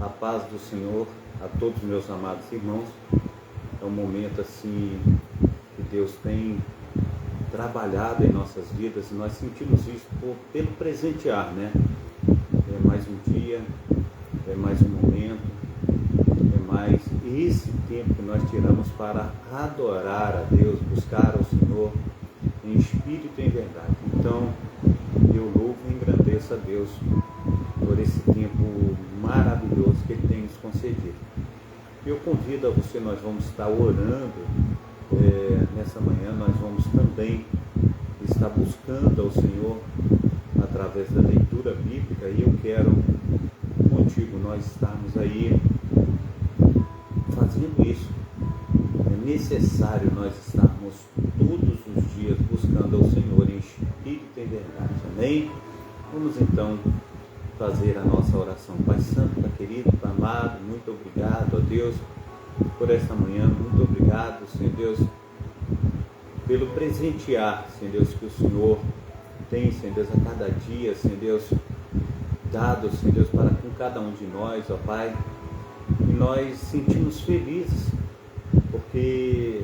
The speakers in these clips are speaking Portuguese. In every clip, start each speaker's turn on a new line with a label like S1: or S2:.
S1: A paz do Senhor a todos os meus amados irmãos. É um momento assim que Deus tem trabalhado em nossas vidas e nós sentimos isso pelo presentear, né? É mais um dia, é mais um momento, é mais esse tempo que nós tiramos para adorar a Deus, buscar ao Senhor em espírito e em verdade. Então, eu louvo e engrandeço a Deus por esse tempo maravilhoso que Ele tem nos concedido. Eu convido a você, nós vamos estar orando nessa manhã, nós vamos também estar buscando ao Senhor através da leitura bíblica, e eu quero contigo nós estarmos aí fazendo isso. É necessário nós estarmos todos os dias buscando ao Senhor em espírito e em verdade. Amém? Vamos então fazer a nossa oração. Pai Santo, Pai querido, Pai amado, muito obrigado a Deus por esta manhã, muito obrigado, Senhor Deus, pelo presentear, Senhor Deus, que o Senhor tem, Senhor Deus, a cada dia, Senhor Deus, dado, Senhor Deus, para com cada um de nós, ó Pai, e nós sentimos felizes, porque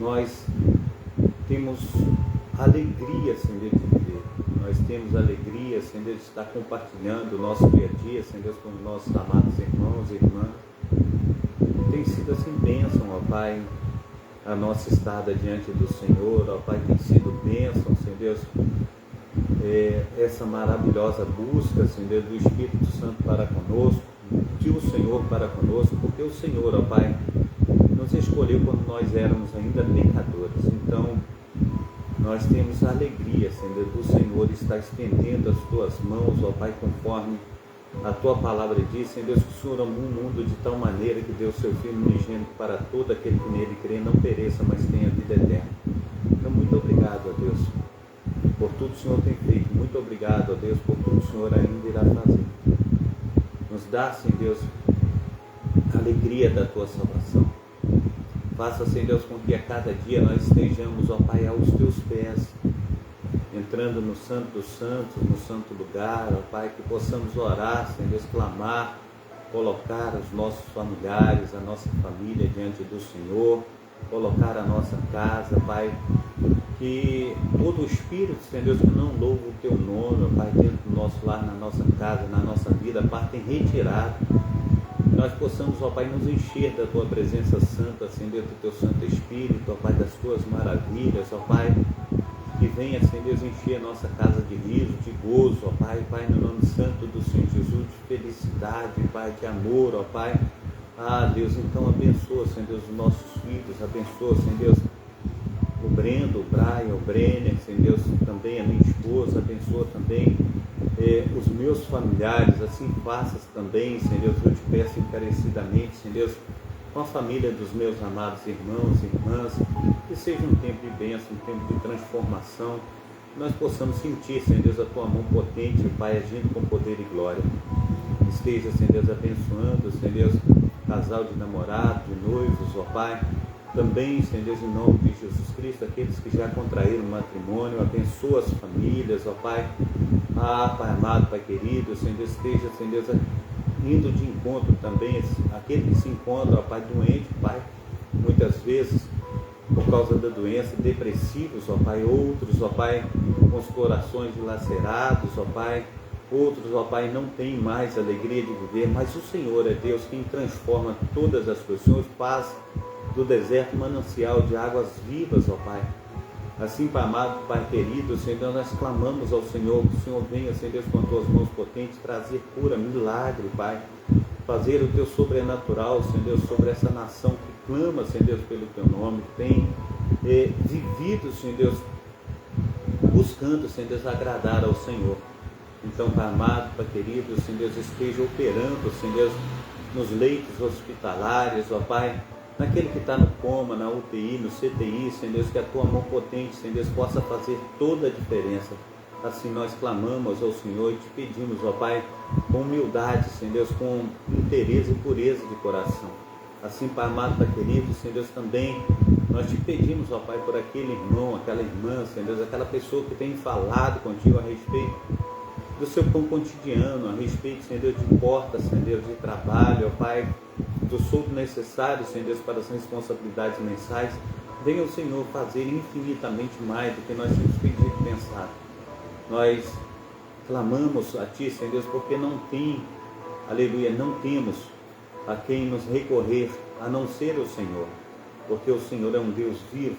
S1: nós temos alegria, Senhor Deus, de viver. Nós temos alegria, Senhor Deus, de estar compartilhando o nosso dia a dia, Senhor Deus, com os nossos amados irmãos e irmãs. Tem sido assim bênção, ó Pai, a nossa estada diante do Senhor, ó Pai, tem sido bênção, Senhor Deus, essa maravilhosa busca, Senhor Deus, do Espírito Santo para conosco, de o Senhor para conosco, porque o Senhor, ó Pai, nos escolheu quando nós éramos ainda pecadores. Então, nós temos a alegria, Senhor, do Senhor estar estendendo as Tuas mãos, ó Pai, conforme a Tua palavra diz, Senhor Deus, que o Senhor amou o mundo de tal maneira que deu o Seu Filho unigênito para todo aquele que nele crê, não pereça, mas tenha vida eterna. Então, muito obrigado, ó Deus, por tudo que o Senhor tem feito. Muito obrigado, ó Deus, por tudo que o Senhor ainda irá fazer. Nos dá, Senhor Deus, a alegria da Tua salvação. Faça, Senhor Deus, com que a cada dia nós estejamos, ó Pai, aos Teus pés, entrando no Santo dos Santos, no santo lugar, ó Pai, que possamos orar, Senhor Deus, clamar, colocar os nossos familiares, a nossa família diante do Senhor, colocar a nossa casa, Pai, que todo o espírito, Senhor Deus, que não louva o Teu nome, ó Pai, dentro do nosso lar, na nossa casa, na nossa vida, partem retirado. Nós possamos, ó Pai, nos encher da Tua presença santa, Senhor Deus, do Teu Santo Espírito, ó Pai, das Tuas maravilhas, ó Pai, que venha, Senhor Deus, encher a nossa casa de riso, de gozo, ó Pai, Pai, no nome santo do Senhor Jesus, de felicidade, Pai, de amor, ó Pai. Ah, Deus, então abençoa, Senhor Deus, os nossos filhos, abençoa, Senhor Deus, o Brendo, o Brian, o Brenner, Senhor Deus, também a minha esposa, abençoa também os meus familiares, assim faças também, Senhor Deus, eu te peço encarecidamente, Senhor Deus, com a família dos meus amados irmãos e irmãs, que seja um tempo de bênção, um tempo de transformação, que nós possamos sentir, Senhor Deus, a Tua mão potente, Pai, agindo com poder e glória. Esteja, Senhor Deus, abençoando, Senhor Deus, casal de namorados, de noivos, ó Pai, também, Senhor Deus, em nome de Jesus Cristo, aqueles que já contraíram matrimônio, abençoa as famílias, ó Pai. Ah, Pai amado, Pai querido, Senhor Deus, esteja, Senhor Deus, indo de encontro também, aquele que se encontra, ó Pai, doente, Pai, muitas vezes, por causa da doença, depressivos, ó Pai, outros, ó Pai, com os corações dilacerados, ó Pai, outros, ó Pai, não têm mais alegria de viver, mas o Senhor é Deus quem transforma todas as coisas. O Senhor faz do deserto manancial de águas vivas, ó Pai. Assim, Pai amado, Pai querido, Senhor, nós clamamos ao Senhor, que o Senhor venha, Senhor Deus, com as Tuas mãos potentes, trazer cura, milagre, Pai, fazer o Teu sobrenatural, Senhor Deus, sobre essa nação que clama, Senhor Deus, pelo Teu nome, que tem vivido, Senhor Deus, buscando, Senhor Deus, agradar ao Senhor. Então, Pai amado, Pai querido, Senhor Deus, esteja operando, Senhor Deus, nos leitos hospitalares, ó Pai, naquele que está no coma, na UTI, no CTI, Senhor Deus, que a Tua mão potente, Senhor Deus, possa fazer toda a diferença. Assim nós clamamos ao Senhor e te pedimos, ó Pai, com humildade, Senhor Deus, com interesse e pureza de coração. Assim, Pai amado, Pai querido, Senhor Deus, também nós te pedimos, ó Pai, por aquele irmão, aquela irmã, Senhor Deus, aquela pessoa que tem falado contigo a respeito do seu pão cotidiano, a respeito, Senhor Deus, de portas, Senhor Deus, de trabalho, ó Pai, do soldo necessário, Senhor Deus, para as responsabilidades mensais. Venha o Senhor fazer infinitamente mais do que nós temos pedido e pensado. Nós clamamos a Ti, Senhor Deus, porque não tem, aleluia, não temos a quem nos recorrer a não ser o Senhor, porque o Senhor é um Deus vivo,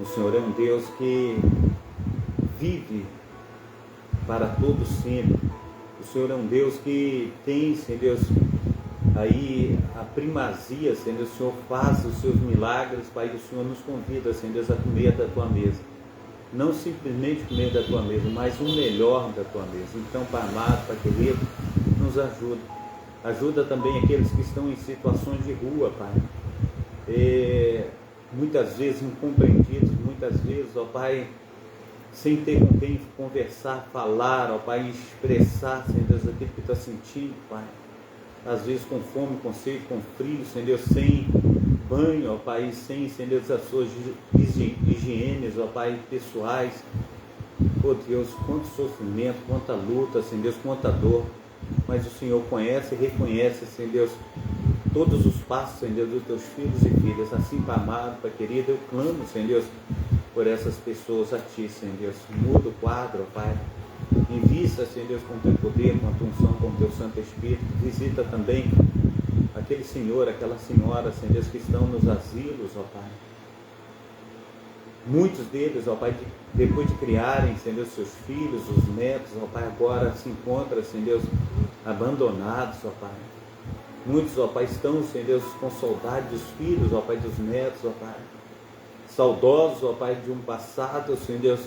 S1: o Senhor é um Deus que vive para todos sempre. O Senhor é um Deus que tem, Senhor Deus, aí a primazia, Senhor Deus. O Senhor faz os seus milagres, Pai, o Senhor nos convida, Senhor Deus, a comer da Tua mesa. Não simplesmente comer da Tua mesa, mas o melhor da Tua mesa. Então, Pai amado, Pai querido, nos ajuda. Ajuda também aqueles que estão em situações de rua, Pai. Muitas vezes incompreendidos, muitas vezes, ó Pai, sem ter com quem conversar, falar, ó Pai, expressar, Senhor Deus, aquilo que está sentindo, Pai. Às vezes com fome, com sede, com frio, Senhor Deus, sem banho, ó Pai, sem, Senhor Deus, as suas higienes, ó Pai, pessoais. Ó Deus, quanto sofrimento, quanta luta, Senhor Deus, quanta dor. Mas o Senhor conhece e reconhece, Senhor Deus, todos os passos, Senhor Deus, dos teus filhos e filhas. Assim, Pai amado, Pai querido, eu clamo, Senhor Deus, por essas pessoas a Ti, Senhor Deus. Muda o quadro, Pai. Invista, Senhor Deus, com o Teu poder, com a Tua unção, com o Teu Santo Espírito. Visita também aquele senhor, aquela senhora, Senhor Deus, que estão nos asilos, ó Pai. Muitos deles, ó Pai, depois de criarem, Senhor Deus, seus filhos, os netos, ó Pai, agora se encontram, Senhor Deus, abandonados, ó Pai. Muitos, ó Pai, estão, Senhor Deus, com saudade dos filhos, ó Pai, dos netos, ó Pai. Saudosos, ó Pai, de um passado, Senhor Deus,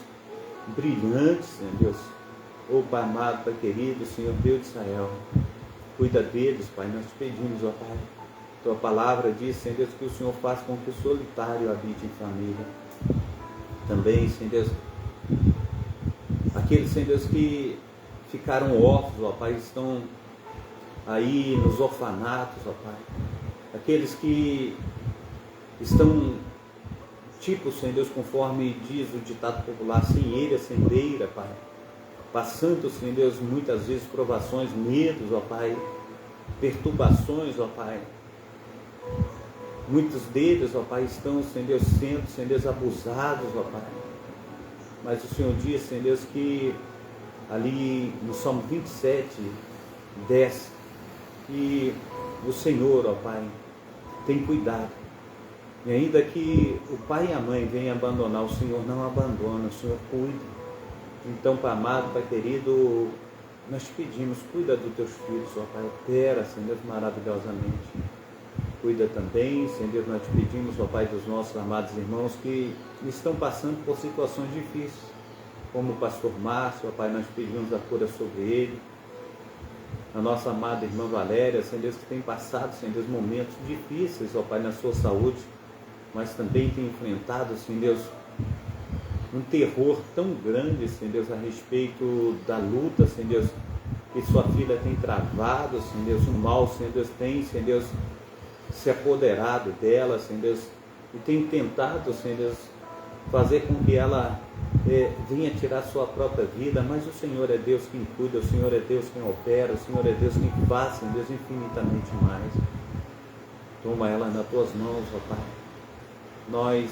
S1: brilhante, Senhor Deus. Ó Pai amado, Pai querido, Senhor Deus de Israel, cuida deles, Pai, nós te pedimos, ó Pai. Tua palavra diz, Senhor Deus, que o Senhor faz com que o solitário habite em família. Também, Senhor Deus, aqueles, Senhor Deus, que ficaram órfãos, ó Pai, estão aí nos orfanatos, ó Pai. Aqueles que estão, tipo, Senhor Deus, conforme diz o ditado popular, sem eira, sem beira, Pai. Passando, Senhor Deus, muitas vezes provações, medos, ó Pai, perturbações, ó Pai. Muitos deles, ó Pai, estão, Senhor Deus, sendo, Senhor Deus, abusados, ó Pai. Mas o Senhor diz, Senhor Deus, que ali no Salmo 27, 10, que o Senhor, ó Pai, tem cuidado. E ainda que o pai e a mãe venham abandonar, o Senhor não abandona, o Senhor cuida. Então, Pai amado, Pai querido, nós te pedimos, cuida dos teus filhos, ó Pai, opera, Senhor Deus, maravilhosamente. Cuida também, Senhor Deus, nós te pedimos, ó Pai, dos nossos amados irmãos que estão passando por situações difíceis, como o pastor Márcio, ó Pai, nós pedimos a cura sobre ele. A nossa amada irmã Valéria, Senhor Deus, que tem passado, Senhor Deus, momentos difíceis, ó Pai, na sua saúde, mas também tem enfrentado, Senhor Deus, um terror tão grande, Senhor Deus, a respeito da luta, Senhor Deus, que sua filha tem travado, Senhor Deus, o mal, Senhor Deus, tem, Senhor Deus, se apoderado dela, Senhor Deus, e tem tentado, Senhor Deus, fazer com que ela venha tirar sua própria vida, mas o Senhor é Deus quem cuida, o Senhor é Deus quem opera, o Senhor é Deus quem faz, Senhor Deus, infinitamente mais. Toma ela nas tuas mãos, ó Pai. Nós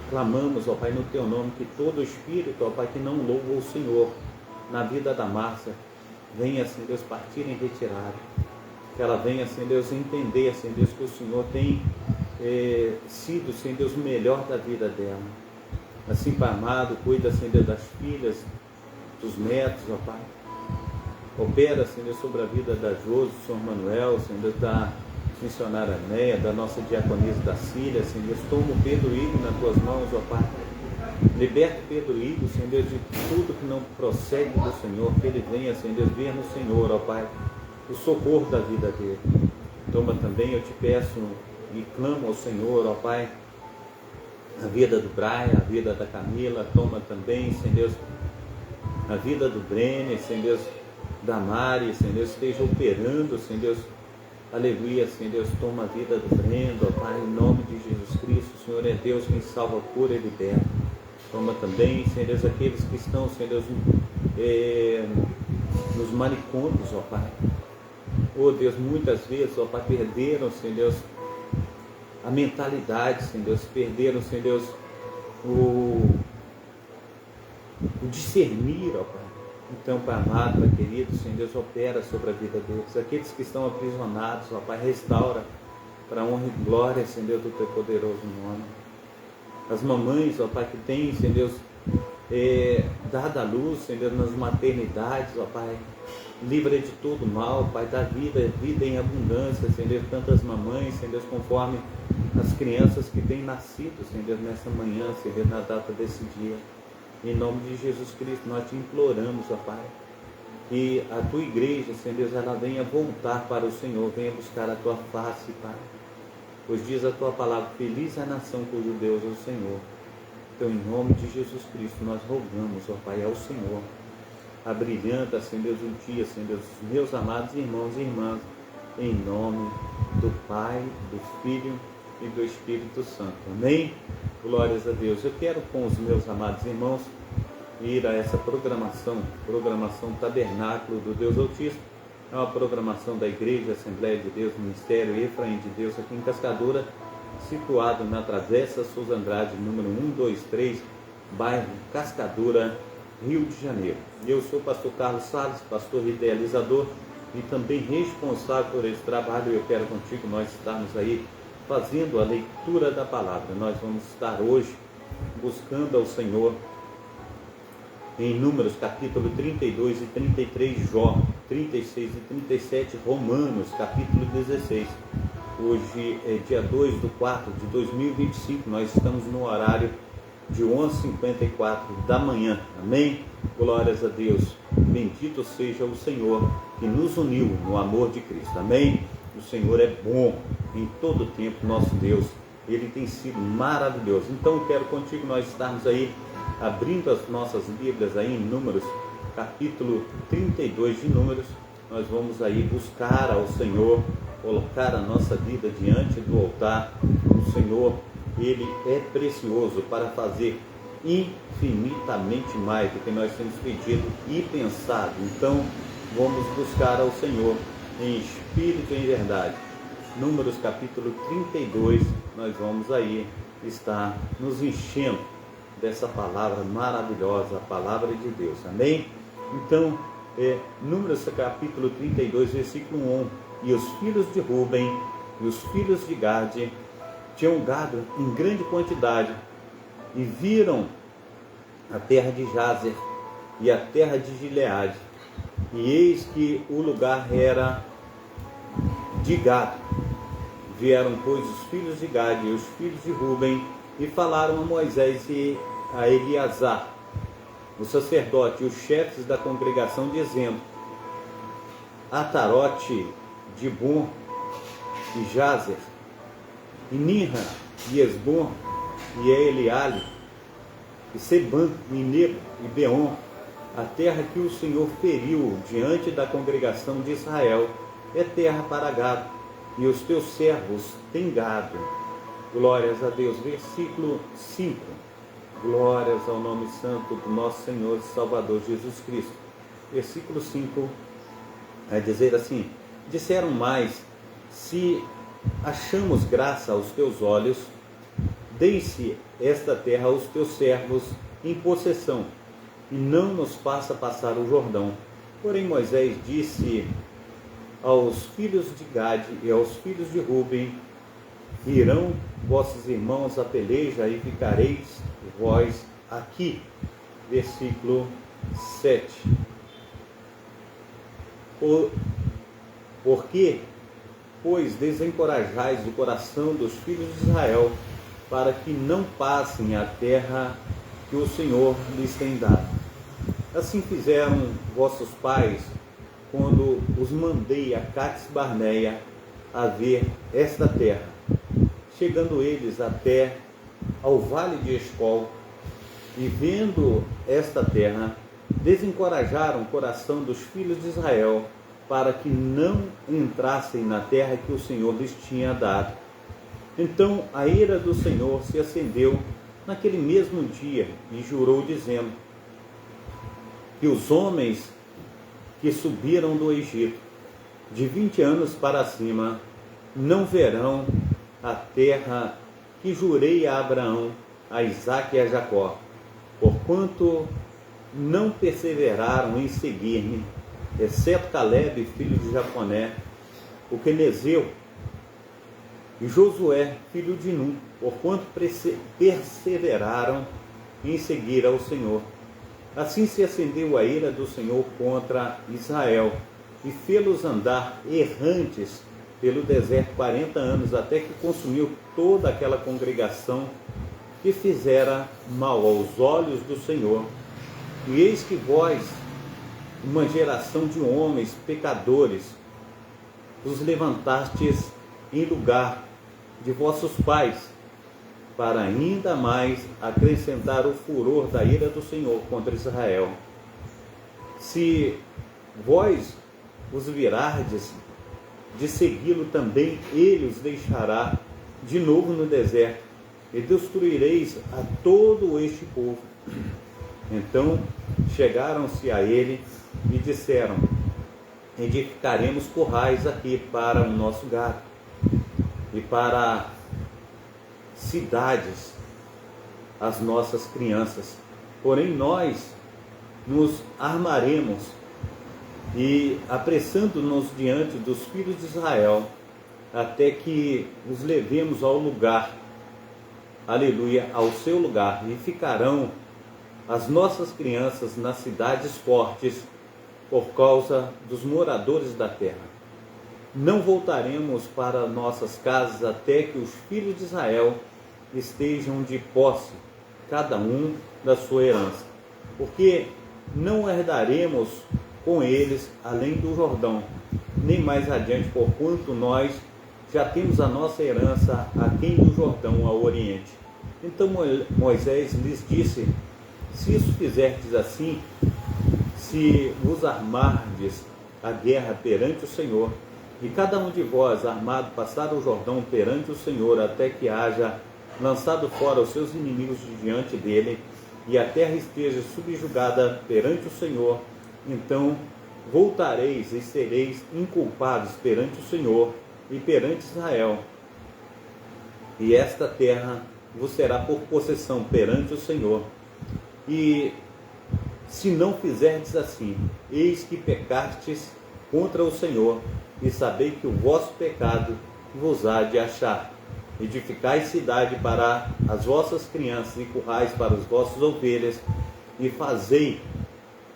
S1: clamamos, ó Pai, no teu nome, que todo espírito, ó Pai, que não louva o Senhor na vida da Márcia, venha, Senhor Deus, partir em retirada. Que ela venha, Senhor Deus, entender, Senhor Deus, que o Senhor tem sido, Senhor Deus, o melhor da vida dela. Assim, Pai amado, cuida, Senhor Deus, das filhas, dos netos, ó Pai. Opera, Senhor Deus, sobre a vida da Josi, do Senhor Manuel, Senhor Deus, da missionária Neia, da nossa diaconisa da Síria, Senhor Deus. Toma o Pedro Igor nas tuas mãos, ó Pai. Liberta o Pedro Igor, Senhor Deus, de tudo que não procede do Senhor, que ele venha, Senhor Deus, ver no Senhor, ó Pai, o socorro da vida dele. Toma também, eu te peço e clamo ao Senhor, ó Pai, a vida do Brian, a vida da Camila. Toma também, Senhor Deus, a vida do Brenner, Senhor Deus, da Mari, Senhor Deus, esteja operando, Senhor Deus, aleluia, Senhor Deus, toma a vida do Brendo, ó Pai, em nome de Jesus Cristo. O Senhor é Deus quem salva, cura e liberta. Toma também, Senhor Deus, aqueles que estão, Senhor Deus, nos manicômios, ó Pai. Oh Deus, muitas vezes, ó Pai, perderam, Senhor Deus, a mentalidade, Senhor Deus, perderam, Senhor Deus, o discernir, ó Pai. Então, Pai amado, Pai querido, Senhor Deus, opera sobre a vida deles. Aqueles que estão aprisionados, ó Pai, restaura para a honra e glória, Senhor Deus, do Teu poderoso nome. As mamães, ó Pai, que têm, Senhor Deus, dado a luz, Senhor Deus, nas maternidades, ó Pai, livra de todo mal, Pai, dá vida em abundância, Senhor Deus, tantas mamães, Senhor Deus, conforme as crianças que têm nascido, Senhor Deus, nessa manhã, Senhor Deus, na data desse dia. Em nome de Jesus Cristo, nós te imploramos, ó Pai, que a Tua igreja, Senhor Deus, ela venha voltar para o Senhor, venha buscar a Tua face, Pai. Pois diz a Tua palavra, feliz a nação cujo Deus é o Senhor. Então, em nome de Jesus Cristo, nós rogamos, ó Pai, ao Senhor, abrilhanta, Senhor Deus, o dia, Senhor Deus, os meus amados irmãos e irmãs, em nome do Pai, do Filho e do Espírito Santo. Amém? Glórias a Deus. Eu quero, com os meus amados irmãos, ir a essa programação Tabernáculo do Deus Altíssimo. É uma programação da Igreja Assembleia de Deus, Ministério Efraim de Deus, aqui em Cascadura, situado na Travessa Souza Andrade, número 123, bairro Cascadura, Rio de Janeiro. Eu sou o pastor Carlos Salles, pastor idealizador e também responsável por esse trabalho. Eu quero contigo nós estarmos aí fazendo a leitura da palavra. Nós vamos estar hoje buscando ao Senhor em Números capítulo 32 e 33, Jó 36 e 37, Romanos capítulo 16. Hoje é dia 2/4 de 2025, nós estamos no horário de 11h54 da manhã. Amém? Glórias a Deus. Bendito seja o Senhor que nos uniu no amor de Cristo. Amém? O Senhor é bom em todo tempo, nosso Deus. Ele tem sido maravilhoso. Então eu quero contigo nós estarmos aí abrindo as nossas Bíblias aí em Números, capítulo 32 de Números. Nós vamos aí buscar ao Senhor, colocar a nossa vida diante do altar. O Senhor, Ele é precioso para fazer infinitamente mais do que nós temos pedido e pensado. Então vamos buscar ao Senhor em espírito e em verdade. Números capítulo 32, nós vamos aí estar nos enchendo dessa palavra maravilhosa, a palavra de Deus. Amém? Então, Números capítulo 32, versículo 1. E os filhos de Ruben e os filhos de Gade tinham gado em grande quantidade e viram a terra de Jazer e a terra de Gileade. E eis que o lugar era de gado. Vieram, pois, os filhos de Gade e os filhos de Ruben e falaram a Moisés e a Eleazar, o sacerdote, e os chefes da congregação, dizendo: Atarote, Dibon e Jazer, e Ninra, e Esbom, e Eleale, e Sebã, e Nebo, e Beon, a terra que o Senhor feriu diante da congregação de Israel, é terra para gado, e os teus servos têm gado. Glórias a Deus. Versículo 5. Glórias ao nome santo do nosso Senhor e Salvador Jesus Cristo. Versículo 5 vai dizer assim: disseram mais: se achamos graça aos teus olhos, dê-se esta terra aos teus servos em possessão, e não nos faça passar o Jordão. Porém Moisés disse aos filhos de Gade e aos filhos de Ruben: irão vossos irmãos a peleja e ficareis vós aqui. Versículo 7. Porque, pois, desencorajais o coração dos filhos de Israel, para que não passem a terra que o Senhor lhes tem dado. Assim fizeram vossos pais, quando os mandei a Cades Barneia a ver esta terra, chegando eles até ao vale de Escol, e vendo esta terra, desencorajaram o coração dos filhos de Israel, para que não entrassem na terra que o Senhor lhes tinha dado. Então a ira do Senhor se acendeu naquele mesmo dia, e jurou, dizendo: que os homens que subiram do Egito, de 20 anos para cima, não verão a terra que jurei a Abraão, a Isaque e a Jacó, porquanto não perseveraram em seguir-me, exceto Caleb, filho de Jefoné, o quenezeu, e Josué, filho de Nun, porquanto perseveraram em seguir ao Senhor. Assim se acendeu a ira do Senhor contra Israel, e fê-los andar errantes pelo deserto 40 anos, até que consumiu toda aquela congregação que fizera mal aos olhos do Senhor. E eis que vós, uma geração de homens pecadores, os levantastes em lugar de vossos pais, para ainda mais acrescentar o furor da ira do Senhor contra Israel. Se vós os virardes de segui-lo, também ele os deixará de novo no deserto, e destruireis a todo este povo. Então chegaram-se a ele e disseram: edificaremos currais aqui para o nosso gado, e para cidades as nossas crianças. Porém nós nos armaremos e apressando-nos diante dos filhos de Israel, até que os levemos ao lugar, aleluia, ao seu lugar, e ficarão as nossas crianças nas cidades fortes, por causa dos moradores da terra. Não voltaremos para nossas casas até que os filhos de Israel estejam de posse, cada um da sua herança, porque não herdaremos com eles além do Jordão, nem mais adiante, porquanto nós já temos a nossa herança aquém do Jordão, ao oriente. Então Moisés lhes disse: se isso fizerdes assim, se vos armardes a guerra perante o Senhor, e cada um de vós armado passar o Jordão perante o Senhor, até que haja lançado fora os seus inimigos de diante dele, e a terra esteja subjugada perante o Senhor, então voltareis e sereis inculpados perante o Senhor e perante Israel, e esta terra vos será por possessão perante o Senhor. E se não fizerdes assim, eis que pecastes contra o Senhor, e sabei que o vosso pecado vos há de achar. Edificai cidade para as vossas crianças e currais para as vossas ovelhas, e fazei,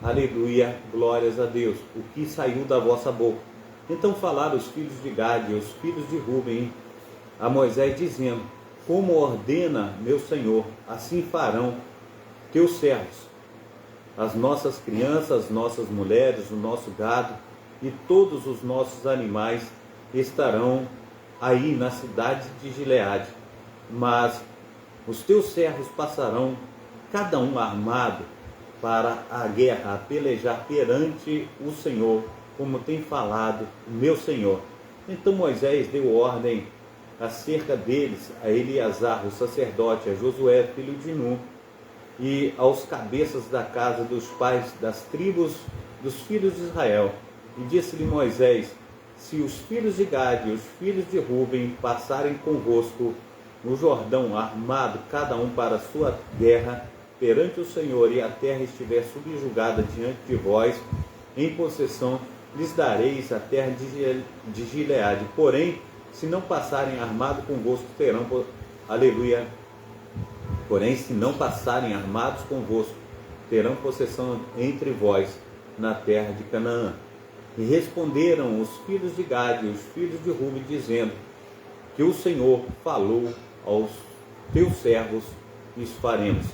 S1: aleluia, glórias a Deus, o que saiu da vossa boca. Então falaram os filhos de Gade e os filhos de Ruben a Moisés, dizendo: como ordena meu Senhor, assim farão teus servos, as nossas crianças, as nossas mulheres, o nosso gado e todos os nossos animais estarão aí na cidade de Gileade, mas os teus servos passarão, cada um armado, para a guerra, a pelejar perante o Senhor, como tem falado o meu Senhor. Então Moisés deu ordem acerca deles a Eleazar, o sacerdote, a Josué, filho de Nun, e aos cabeças da casa dos pais das tribos dos filhos de Israel. E disse-lhe Moisés: se os filhos de Gade e os filhos de Ruben passarem convosco no Jordão, armado cada um para a sua guerra perante o Senhor, e a terra estiver subjugada diante de vós, em possessão lhes dareis a terra de Gileade. Porém, se não passarem armado convosco, terão, aleluia, porém, se não passarem armados convosco, terão possessão entre vós na terra de Canaã. E responderam os filhos de Gade e os filhos de Ruben, dizendo: que o Senhor falou aos teus servos, isso faremos.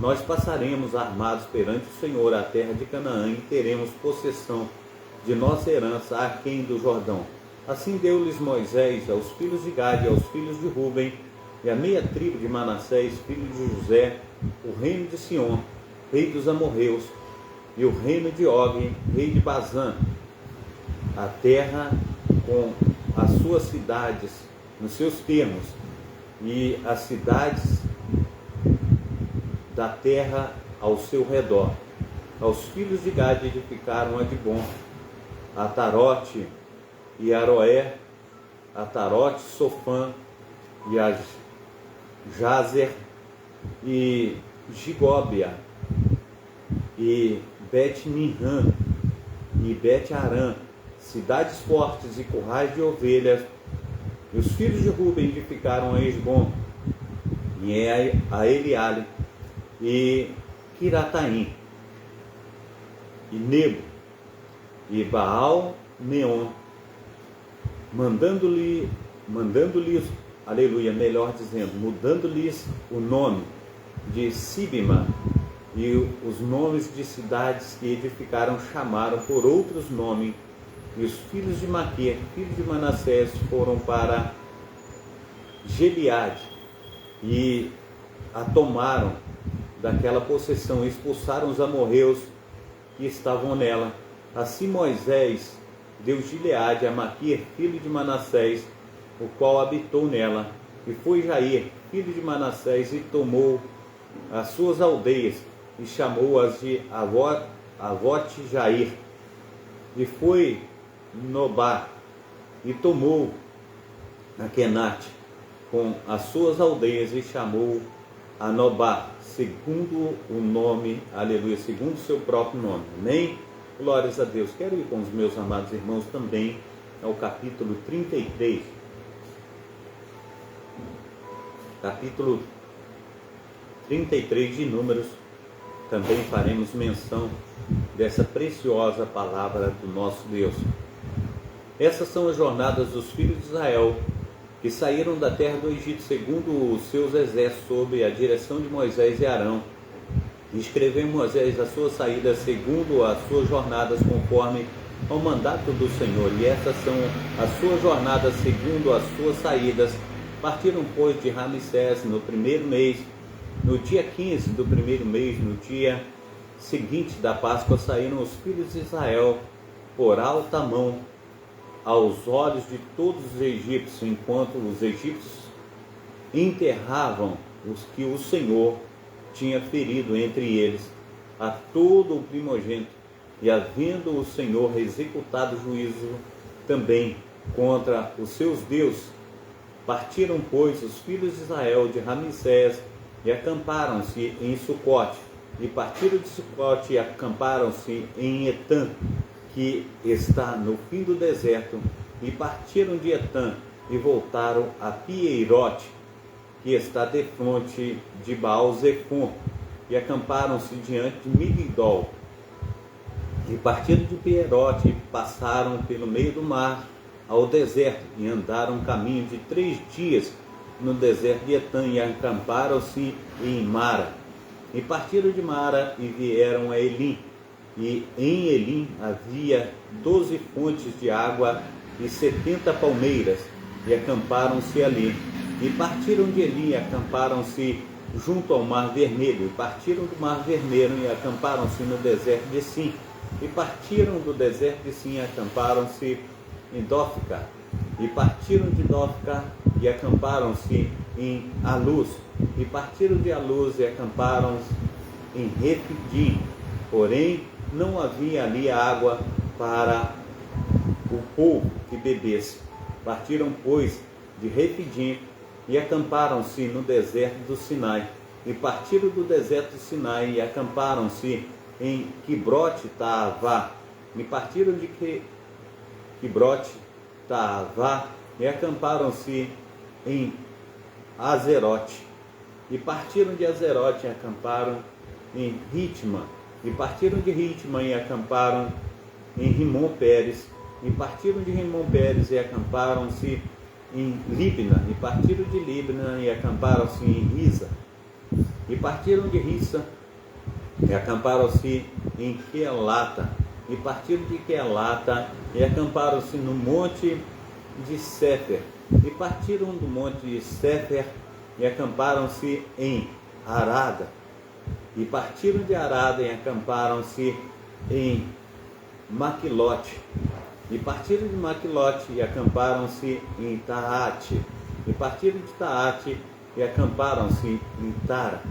S1: Nós passaremos armados perante o Senhor a terra de Canaã, e teremos possessão de nossa herança aquém do Jordão. Assim deu-lhes Moisés aos filhos de Gade e aos filhos de Ruben, e a meia tribo de Manassés, filho de José, o reino de Sião, rei dos amorreus, e o reino de Og, rei de Bazã, a terra com as suas cidades nos seus termos, e as cidades da terra ao seu redor. Aos filhos de Gade edificaram Adibon, Atarote e Aroé, Atarote, Sofã e a Jazer e Gigóbia e Bet-Nimrã e Bet-Arã, cidades fortes e currais de ovelhas. E os filhos de Ruben edificaram a Esbom e a Eliale e Quirataim e Nebo e Baal-Meon, mandando-lhes, aleluia, melhor dizendo, mudando-lhes o nome de Sibima, e os nomes de cidades que edificaram chamaram por outros nomes. E os filhos de Maquir, filhos de Manassés, foram para Gileade e a tomaram daquela possessão, expulsaram os amorreus que estavam nela. Assim Moisés deu Gileade a Maquir, filho de Manassés, o qual habitou nela. E foi Jair, filho de Manassés, e tomou as suas aldeias e chamou-as de Avote Jair. E foi Nobá e tomou a Kenate com as suas aldeias e chamou a Nobá, segundo o nome, aleluia, segundo o seu próprio nome. Amém? Glórias a Deus. Quero ir com os meus amados irmãos também ao capítulo 33. Capítulo 33 de Números. Também faremos menção dessa preciosa palavra do nosso Deus. Essas são as jornadas dos filhos de Israel, que saíram da terra do Egito, segundo os seus exércitos, sob a direção de Moisés e Arão. E escreveu Moisés as suas saídas, segundo as suas jornadas, conforme ao mandato do Senhor. E essas são as suas jornadas, segundo as suas saídas. Partiram, pois, de Ramsés no primeiro mês, no dia 15 do primeiro mês, no dia seguinte da Páscoa, saíram os filhos de Israel por alta mão aos olhos de todos os egípcios, enquanto os egípcios enterravam os que o Senhor tinha ferido entre eles, a todo o primogênito, e havendo o Senhor executado juízo também contra os seus deuses. Partiram, pois, os filhos de Israel de Ramsés e acamparam-se em Sucote, e partiram de Sucote e acamparam-se em Etã, que está no fim do deserto, e partiram de Etã e voltaram a Pieirote, que está defronte de Baal-Zefon, e acamparam-se diante de Migdol. E partiram de Pieirote e passaram pelo meio do mar ao deserto, e andaram um caminho de 3 dias no deserto de Etã, e acamparam-se em Mara. E partiram de Mara e vieram a Elim. E em Elim havia 12 fontes de água e 70 palmeiras, e acamparam-se ali. E partiram de Elim e acamparam-se junto ao Mar Vermelho. E partiram do Mar Vermelho e acamparam-se no deserto de Sim. E partiram do deserto de Sim e acamparam-se em Dófica. E partiram de Dófica e acamparam-se em Aluz. E partiram de Aluz e acamparam-se em Refidim. Porém, não havia ali água para o povo que bebesse. Partiram, pois, de Refidim e acamparam-se no deserto do Sinai. E partiram do deserto do Sinai e acamparam-se em Quibrote-Taavá. E partiram de Quibrote-Taavá e acamparam-se em Azerote. E partiram de Azerote e acamparam em Ritma. E partiram de Ritma e acamparam em Rimon-Pérez. E partiram de Rimon-Pérez e acamparam-se em Líbna. E partiram de Líbna e acamparam-se em Risa. E partiram de Risa e acamparam-se em Quelata. E partiram de Quelata e acamparam-se no monte de Sefer. E partiram do monte de Sefer e acamparam-se em Arada. E partiram de Arada e acamparam-se em Maquilote. E partiram de Maquilote e acamparam-se em Taate. E partiram de Taate e acamparam-se em Tara.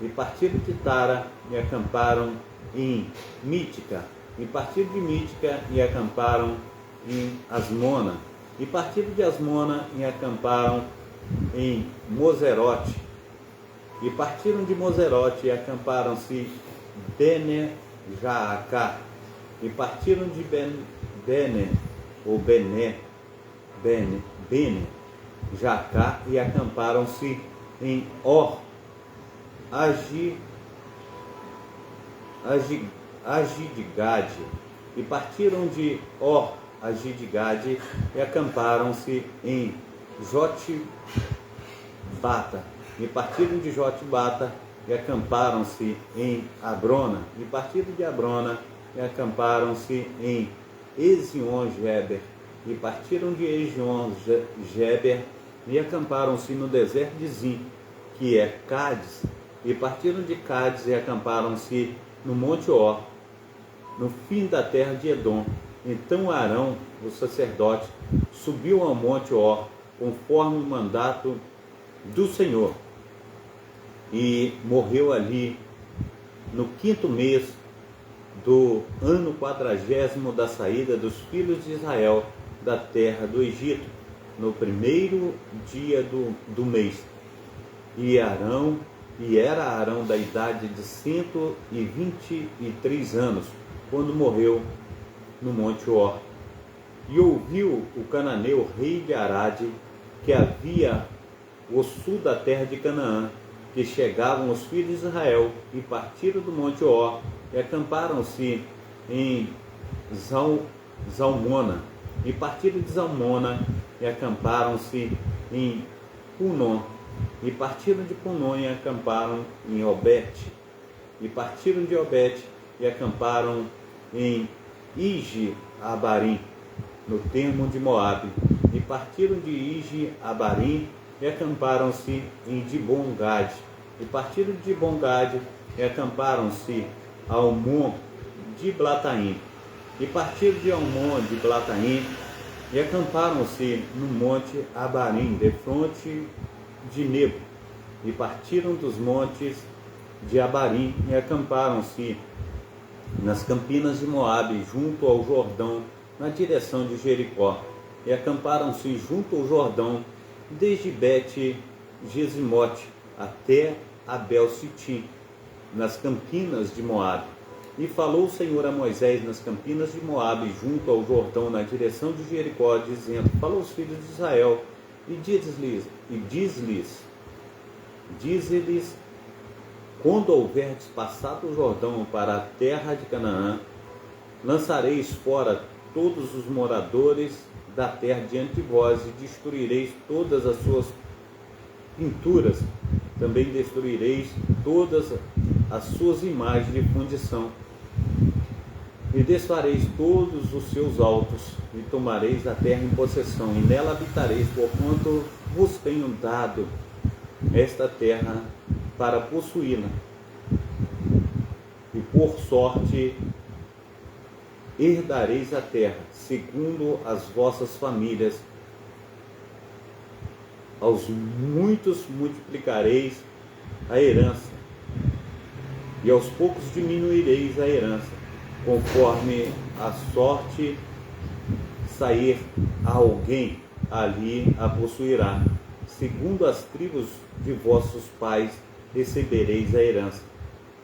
S1: E partiram de Tara e acamparam em Mítica, e partiram de Mítica e acamparam em Asmona, e partiram de Asmona e acamparam em Moserote, e partiram de Moserote e acamparam-se Bene Jaacá, e partiram de Bene Jaacá e acamparam-se em Or Agidgade, e partiram de Or Agidgade e acamparam-se em Jotbata, e partiram de Jotbata e acamparam-se em Abrona, e partiram de Abrona e acamparam-se em Ezion-Geber, e partiram de Ezion-Geber e acamparam-se no deserto de Zim, que é Cádiz, e partiram de Cádiz e acamparam-se no Monte Or, no fim da terra de Edom. Então Arão, o sacerdote, subiu ao Monte Or, conforme o mandato do Senhor, e morreu ali no 5º mês do ano 40º da saída dos filhos de Israel da terra do Egito, no 1º dia do mês. E era Arão da idade de 123 anos, quando morreu no Monte Or. E ouviu o cananeu, rei de Arade, que havia o sul da terra de Canaã, que chegavam os filhos de Israel, e partiram do Monte Or, e acamparam-se em Zalmona, e partiram de Zalmona, e acamparam-se em Punon, e partiram de Punon e acamparam em Obete, e partiram de Obete e acamparam em Ije-Abarim, no termo de Moabe, e partiram de Ije-Abarim e acamparam-se em Dibon-Gade, e partiram de Dibon-Gade e acamparam-se ao Mon de Blataim, e partiram de Almon de Blataim e acamparam-se no monte Abarim, defronte de Nebo, e partiram dos montes de Abarim e acamparam-se nas campinas de Moabe, junto ao Jordão, na direção de Jericó, e acamparam-se junto ao Jordão, desde Bet-Gesimote até Abel-Sitim, nas campinas de Moabe. E falou o Senhor a Moisés nas campinas de Moabe, junto ao Jordão, na direção de Jericó, dizendo: fala aos filhos de Israel, e diz-lhes, quando houverdes passado o Jordão para a terra de Canaã, lançareis fora todos os moradores da terra diante de vós, e destruireis todas as suas pinturas, também destruireis todas as suas imagens de fundição, e desfareis todos os seus altos, e tomareis a terra em possessão, e nela habitareis, porquanto vos tenho dado esta terra para possuí-la, e por sorte herdareis a terra, segundo as vossas famílias. Aos muitos multiplicareis a herança, e aos poucos diminuireis a herança, conforme a sorte sair a alguém, ali a possuirá. Segundo as tribos de vossos pais recebereis a herança.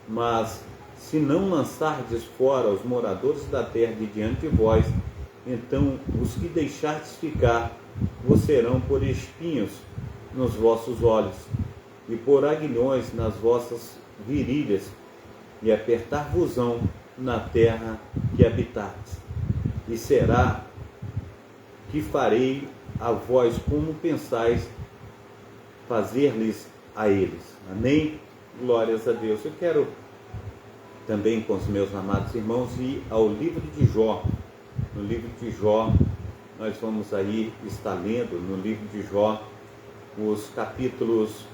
S1: Mas se não lançardes fora os moradores da terra de diante de vós, então os que deixardes ficar vos serão por espinhos nos vossos olhos, e por aguilhões nas vossas virilhas, e apertar-vos-ão na terra que habitardes. E será que farei a vós como pensais fazer-lhes a eles. Amém? Glórias a Deus. Eu quero também, com os meus amados irmãos, ir ao livro de Jó. No livro de Jó, nós vamos aí estar lendo no livro de Jó os capítulos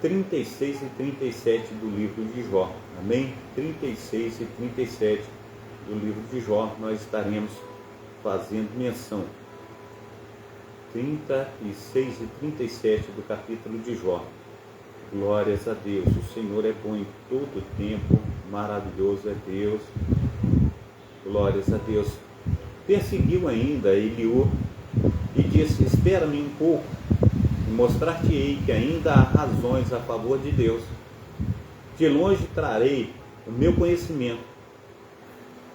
S1: 36 e 37 do livro de Jó. Amém? 36 e 37 do livro de Jó, nós estaremos fazendo menção. 36 e 37 do capítulo de Jó. Glórias a Deus. O Senhor é bom em todo tempo maravilhoso é Deus. Glórias a Deus. Perseguiu ainda Eliú e disse: espera-me um pouco e mostrar-te-ei que ainda há razões a favor de Deus. De longe trarei o meu conhecimento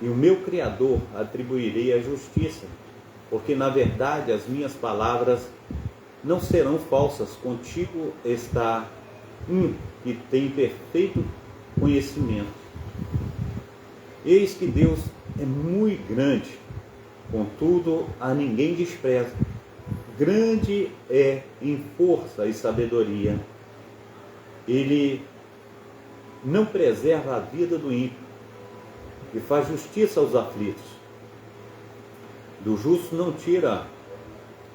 S1: e o meu Criador atribuirei a justiça, porque na verdade as minhas palavras não serão falsas. Contigo está um que tem perfeito conhecimento. Eis que Deus é muito grande, contudo a ninguém despreza. Grande é em força e sabedoria. Ele não preserva a vida do ímpio e faz justiça aos aflitos. Do justo não tira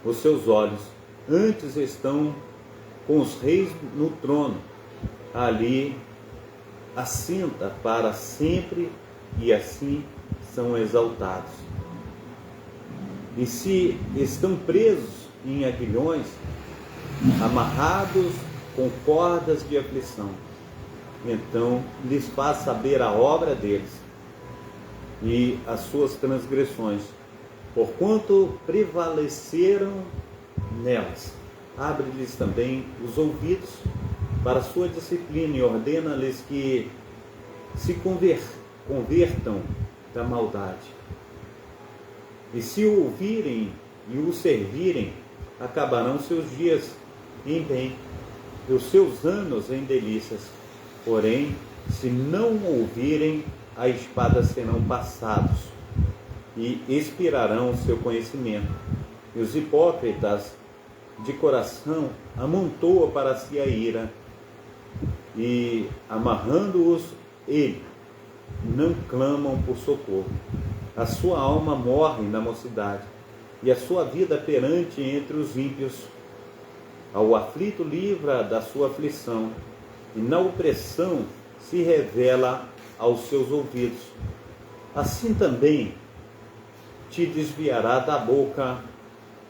S1: os seus olhos, antes estão com os reis no trono. Ali assenta para sempre e assim são exaltados. E se estão presos em aguilhões, amarrados com cordas de aflição, então lhes faz saber a obra deles e as suas transgressões, porquanto prevaleceram nelas. Abre-lhes também os ouvidos para a sua disciplina e ordena-lhes que se convertam da maldade. E se o ouvirem e o servirem, acabarão seus dias em bem e os seus anos em delícias. Porém, se não ouvirem, a espada serão passados e expirarão o seu conhecimento. E os hipócritas de coração amontoa para si a ira, e amarrando-os ele, não clamam por socorro. A sua alma morre na mocidade, e a sua vida perante entre os ímpios. Ao aflito livra da sua aflição, e na opressão se revela aos seus ouvidos. Assim também te desviará da boca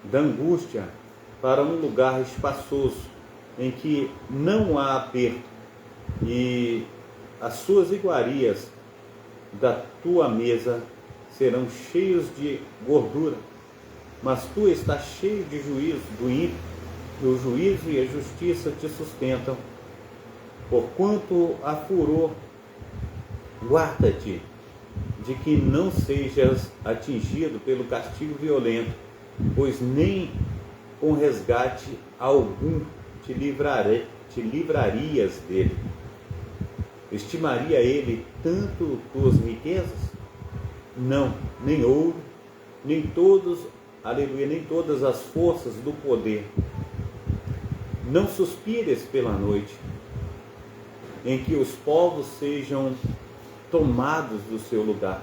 S1: da angústia para um lugar espaçoso, em que não há aperto, e as suas iguarias da tua mesa serão cheios de gordura, mas tu estás cheio de juízo do ímpio, e o juízo e a justiça te sustentam. Porquanto há furor, guarda-te de que não sejas atingido pelo castigo violento, pois nem com resgate algum te livrarias dele. Estimaria ele tanto tuas riquezas? Não, nem ouro, nem todos, aleluia, nem todas as forças do poder. Não suspires pela noite, em que os povos sejam tomados do seu lugar.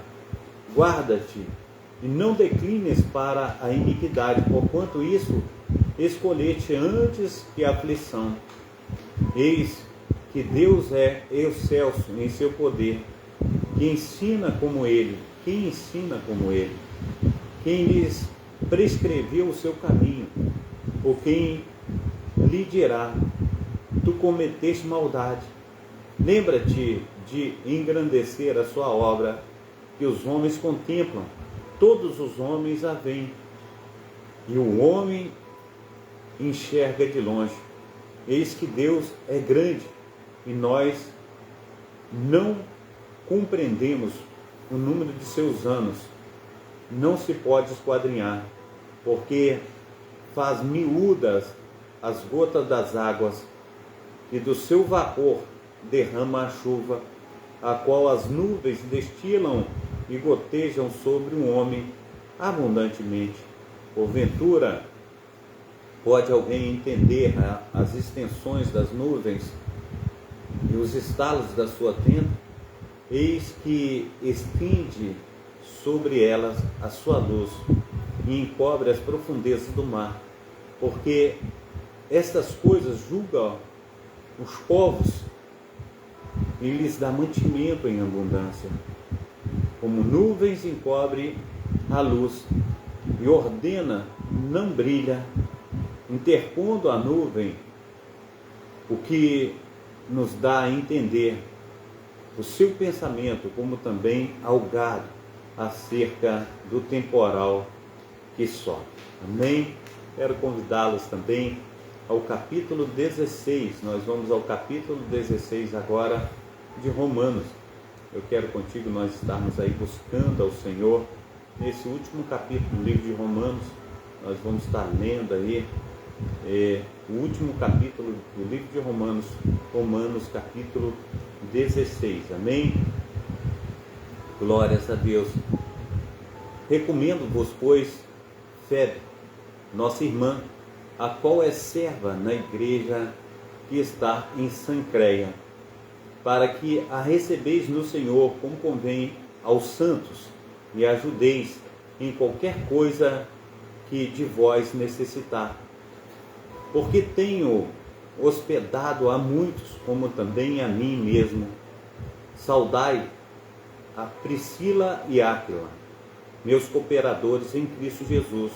S1: Guarda-te e não declines para a iniquidade, porquanto isso escolheste antes que a aflição. Eis que Deus é excelso em seu poder, que ensina como ele, quem ensina como ele, quem lhes prescreveu o seu caminho, ou quem lhe dirá: tu cometeste maldade. Lembra-te de engrandecer a sua obra, que os homens contemplam, todos os homens a veem, e o homem enxerga de longe. Eis que Deus é grande, e nós não compreendemos o número de seus anos. Não se pode esquadrinhar, porque faz miúdas as gotas das águas, e do seu vapor derrama a chuva, a qual as nuvens destilam e gotejam sobre um homem abundantemente. Porventura, pode alguém entender as extensões das nuvens e os estalos da sua tenda? Eis que estende sobre elas a sua luz e encobre as profundezas do mar, porque estas coisas julga os povos e lhes dá mantimento em abundância. Como nuvens encobre a luz e ordena, não brilha, interpondo a nuvem, o que nos dá a entender o seu pensamento, como também ao gado, acerca do temporal que sobe. Amém? Quero convidá-los também ao capítulo 16. Nós vamos ao capítulo 16 agora de Romanos. Eu quero contigo nós estarmos aí buscando ao Senhor. Nesse último capítulo do livro de Romanos, nós vamos estar lendo aí o último capítulo do livro de Romanos, Romanos capítulo 16. Amém? Glórias a Deus. Recomendo-vos, pois, Febe, nossa irmã, a qual é serva na igreja que está em Sancreia, para que a recebeis no Senhor como convém aos santos, e ajudeis em qualquer coisa que de vós necessitar. Porque tenho hospedado a muitos, como também a mim mesmo. Saudai a Priscila e Áquila, meus cooperadores em Cristo Jesus,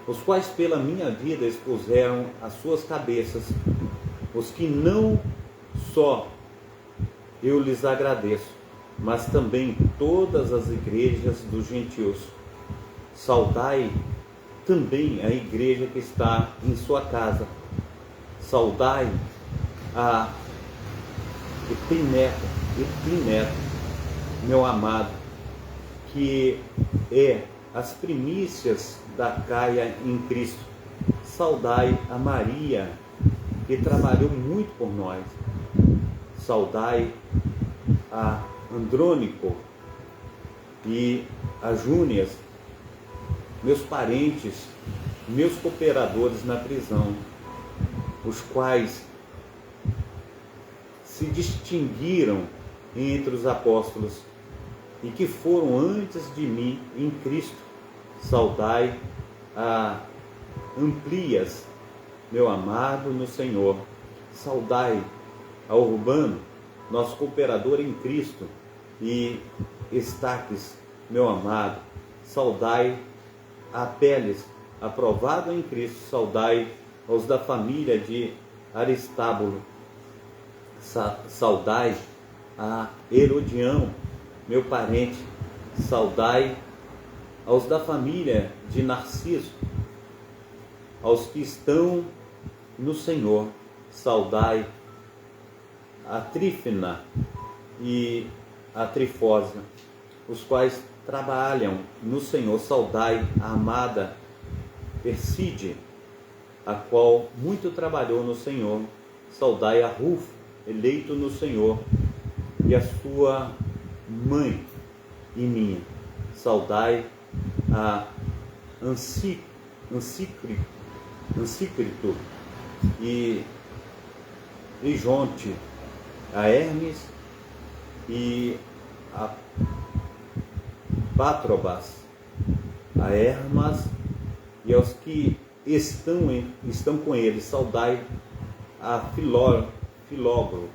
S1: os quais pela minha vida expuseram as suas cabeças, os que não só eu lhes agradeço, mas também todas as igrejas dos gentios. Saudai também a igreja que está em sua casa. Saudai a Epineto, meu amado, que é as primícias da Caia em Cristo. Saudai a Maria, que trabalhou muito por nós. Saudai a Andrônico e a Júnias, meus parentes, meus cooperadores na prisão, os quais se distinguiram entre os apóstolos e que foram antes de mim em Cristo. Saudai a Amplias, meu amado no Senhor. Saudai a Urbano, nosso cooperador em Cristo, e Estaques, meu amado. Saudai a Apeles, aprovado em Cristo. Saudai aos da família de Aristábulo. Saudai a Herodião, meu parente. Saudai aos da família de Narciso, aos que estão no Senhor. Saudai a Trífina e a Trifosa, os quais trabalham no Senhor. Saudai a amada Persíde, a qual muito trabalhou no Senhor. Saudai a Rufo, eleito no Senhor, e a sua mãe e minha. Saudai a Ansícrito e Jonte, a Hermes e a Patrobas, a Hermas e aos que estão com ele. Saudai a Filógolo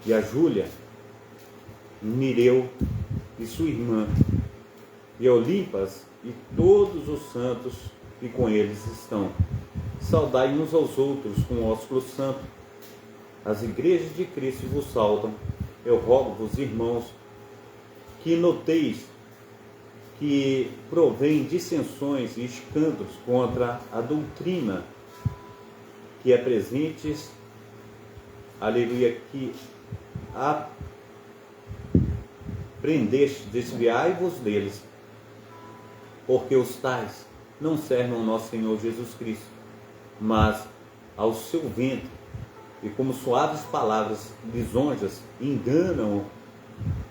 S1: e a Júlia, Mireu e sua irmã, e Olimpas e todos os santos que com eles estão. Saudai uns aos outros com ósculo santo. As igrejas de Cristo vos saudam. Eu rogo-vos, irmãos, que noteis que provém dissensões e escândalos contra a doutrina que apresentes, aleluia, que aprendeste, desviai-vos deles, porque os tais não servem ao nosso Senhor Jesus Cristo, mas ao seu ventre, e como suaves palavras lisonjas enganam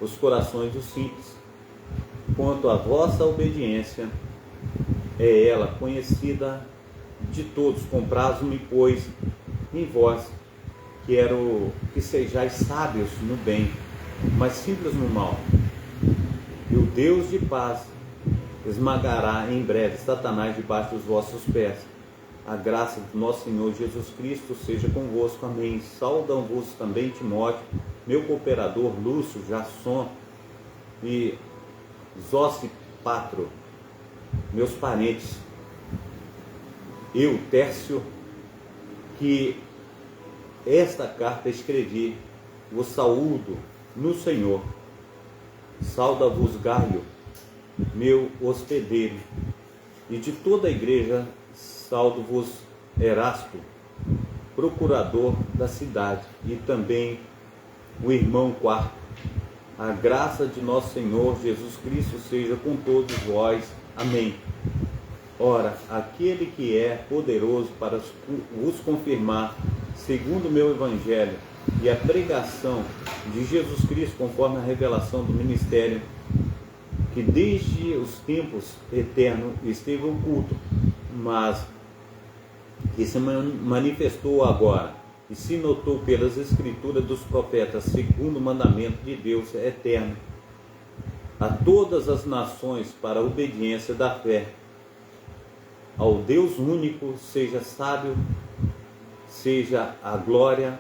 S1: os corações dos simples. Quanto à vossa obediência, é ela conhecida de todos. Comprazo-me, pois, em vós, que sejais sábios no bem, mas simples no mal. E o Deus de paz esmagará em breve Satanás debaixo dos vossos pés. A graça do nosso Senhor Jesus Cristo seja convosco. Amém. Saudam-vos também Timóteo, meu cooperador, Lúcio, Jasson e Zosipatro, meus parentes. Eu, Tércio, que esta carta escrevi, vos saúdo no Senhor. Sauda-vos Gaio, meu hospedeiro, e de toda a igreja saudo-vos Erasto, procurador da cidade, e também o irmão Quarto. A graça de nosso Senhor Jesus Cristo seja com todos vós. Amém. Ora, aquele que é poderoso para vos confirmar, segundo o meu evangelho, e a pregação de Jesus Cristo, conforme a revelação do ministério, que desde os tempos eternos esteve oculto, mas que se manifestou agora, e se notou pelas escrituras dos profetas, segundo o mandamento de Deus eterno, a todas as nações para a obediência da fé. Ao Deus único seja sábio, seja a glória,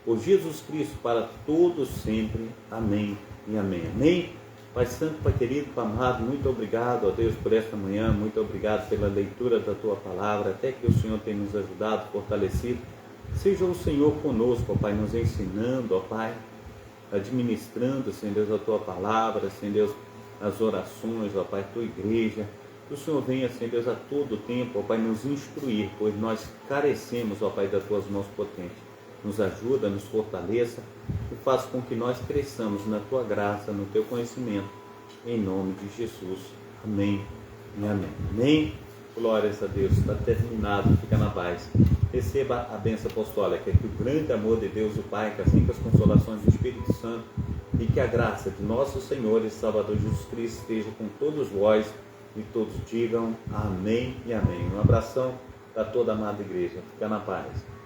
S1: por Jesus Cristo para todos sempre. Amém e amém. Amém. Pai Santo, Pai querido, Pai amado, muito obrigado, ó Deus, por esta manhã, muito obrigado pela leitura da Tua Palavra, até que o Senhor tenha nos ajudado, fortalecido. Seja o Senhor conosco, ó Pai, nos ensinando, ó Pai, administrando, Senhor Deus, a Tua Palavra, Senhor Deus, as orações, ó Pai, Tua igreja. Que o Senhor venha, Senhor Deus, a todo tempo, ó Pai, nos instruir, pois nós carecemos, ó Pai, das Tuas mãos potentes. Nos ajuda, nos fortaleça e faça com que nós cresçamos na Tua graça, no Teu conhecimento, em nome de Jesus. Amém e amém. Amém. Glórias a Deus. Está terminado. Fica na paz. Receba a bênção apostólica, que o grande amor de Deus, o Pai, que as ricas consolações do Espírito Santo e que a graça de nosso Senhor e Salvador Jesus Cristo esteja com todos vós e todos digam amém e amém. Um abração para toda a amada igreja. Fica na paz.